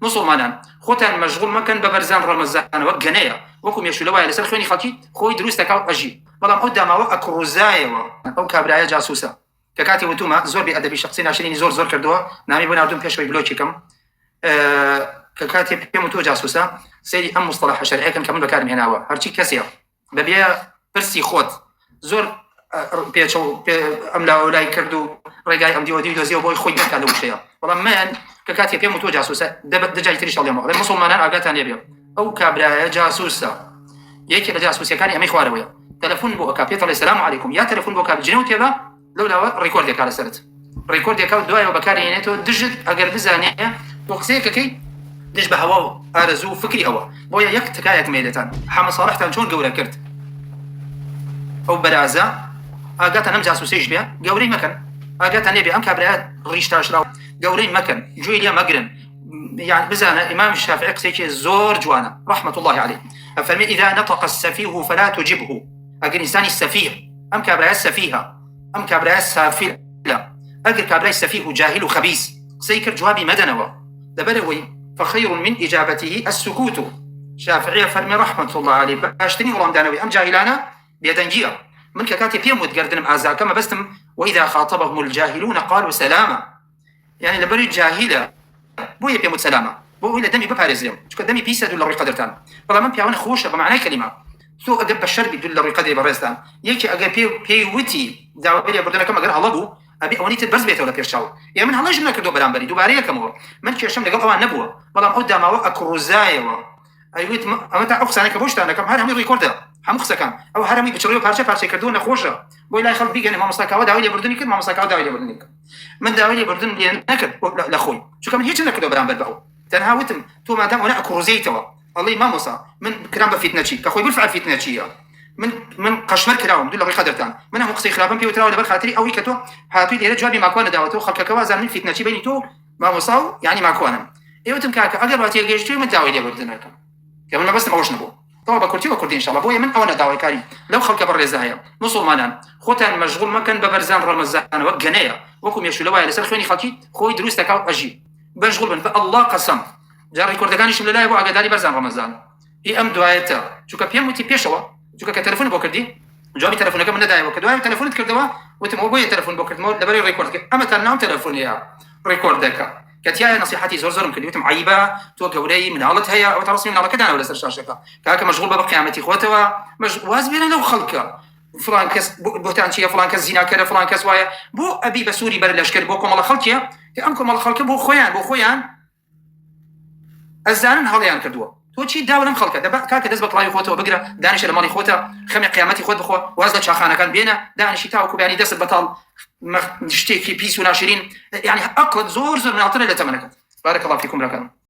مسلمانان خۆتان مەشغوڵ مەکەن بە بەرزان ڕەمەزانەوە گەنەیە وەکو مێشولەوەیە لەسەر خوێنی خەڵکی خۆی دروست دەکات ئەژی بەڵام ئەو داماوە ئەکڕوزایەوە ئەو کابرایە جاسووسە کە کاتی وتومە زۆر بێ ئەدەبی شخصی ناشرینی زۆر کردووە نامی بۆ ناردوم پێشەوەی بلۆکێکم کە کاتێ پێم وتووە جاسووسە سەیری ئەم مستەڵەحە شەرعیەکەن کە من بەکارم هێناوە هەرچی کەسێ بەبێ پرسی خۆت زۆر پێچە ئەم لاولای کرد و ڕێگای ئەم دیوە دۆزیەوە بۆی خۆی بکات لەو شتەیە بەڵام من کە کاتێ پێم وتووە جاسووسە دەجای تریش ئەڵێمەوە مسلمانان ئاگاتان لێ بێ ئەو کابرایە جاسووسە یەکێک لە جاسووسیەکانی ئەمەی خوارەوەیە تەلەفۆن بۆ ئەکا پێت ئەڵێ سەلام عەلەیکوم یا تەلەفۆن بۆ ئەکا بجنێ و تێبە لەولاوە ڕێکۆردێکا لەسەرت ڕێکۆردێکا و دوایەوە بەکارهێنێتەوە دژت ئەگەر بزانێ بۆ قسەیەکەکەی دژ بە هەوا و ئارەزوو و فکری ئەوە بۆیە یەک تکایەک مێدەتان حەمە ساڵحتان چۆن گەورە کرد ئەو بەرازە ئاگاتان ئەم جاسووسیش بێ گەورەی مەکەن ئاگاتان لێ بێ ئەم کابرایە ڕیشتاشراو گەورەی مەکەن گوێی لێ مەگرن يعني بزانا إمام الشافعي قسيكي زور جوانا رحمة الله عليه فمن إذا نطق السفيه فلا تجبه أجر إنسان السفيه أم كابراء السفيهة أم كابراء السافلة أجر كابراء السفيه جاهل وخبيث سيكر جوابي مدنوى دبلوي فخير من إجابته السكوت شافعي فرمي رحمة الله عليه باشتني غلام دانوي أم جاهلانا بيدنجية من كاتي بيمود قردنم آزا كما بستم وإذا خاطبهم الجاهلون قالوا سلاما يعني لبري جاهلة بۆیە پێم وت سەلامە بۆ ئەوی لە دەمی بپارێزرێم چونکە دەمی پیسە دوو لە ڕووی قەدرتان بەڵام من پیاوانە خۆشە بە معنای کەلیمە تۆ ئەگەر بە شەربی دوو لە ڕووی قەدری بەڕێزتان یەکی ئەگەر پێی وتی داوای لێبوردنەکەم ئەگەر هەڵە بوو ئەبێ ئەوەی تر بەرز بێتەوە لە پێشچاو یا من هەڵەش نەکردو بەرامبەری دووبارە یەکەمەوە من کێشەم لەگەڵ ئەوان نەبووە بەڵام ئەو داماوە ئەکڕوزایەوە ئەیوت ئەمە تا ئەو قسانەکە بۆ شتانەکەم هەر هەمووی ڕێکۆردە هەموو قسەکان ئەو هەرمی بچڕی و پارچە کردو نەخۆشە بۆی لای خەڵک بیگەنێ مامۆستاکەوە داوای لێبوردنی کرد مامۆستاکەوە داوای لێبوردنی کرد من داوای لێبوردن لێ نەکرد لە خۆی چونکە من هیچ نەکردو بەرامبەر بە ئەو تەنها وتم تۆ مادام ئەوە ئەکڕوزەیتەوە ئەڵێ مامۆستا من کرام بە فیتنەچی کە خۆی بالفعل فیتنەچیە من قەشمەر کراوم دوو لە ڕووی قەدرتان من هەموو قسەی خراپم پێوتراوە لەبەر خاتری ئەوەی کە تۆ هاتووی لێرە جوابی ماکوان نەداوەتەوە خەڵکەکەوا زان من فیتنەچی بینی تۆ مامۆستا و یعنی ماکوانم ئێوتم کاکە ئەگەر وا تێگەیشتووی من داوای لێبوردنەکەم کە من مەبەستم ئەوەش نەبوو طبعا بكرتي وكردي ان شاء الله بويا من اونا داوي كاري لو خلق برزايا مسلمانان خوتان مشغول مكان ببرزان رمضان وقنايا وكم يشلوا لسر خويني خلقي خوي دروس تكاو اجي مشغول بن فالله قسم جاري كردگاني شم لا يبو اگداري برزان رمضان اي ام دعايته چوكا بيموتي بيشوا چوكا كتليفون بوكردي جوابي تليفونك من دايو كدواي تليفون كردوا وتم بويا تليفون بوكرد مول دبري ريكورد اما تنام تليفون يا ريكوردك كتيا نصيحتي زور ممكن يتم عيبه تو قولي من غلط هي او ترسمي من كذا ولا سرشاشك كاك مشغول بقيامتي خوتوا واز بينا لو خلقه فلان كس بوتان شي فلان كس زنا كذا فلان كس وايا بو ابي بسوري بر الاشكال بوكم الله خلقيا امكم الله خلقه بو خويان الزانن هاليان كدوا تو شي داولم خلقه دابا كاك دز بطلاي خوتوا بقرا دانش المالي خوتا خمي قيامتي خوت بخو وازله شاخانه كان بينا دانش تاوكو يعني دس البطل نشتكي بيس وناشرين يعني أقل زور من أعطنا لتمنكت بارك الله فيكم لكم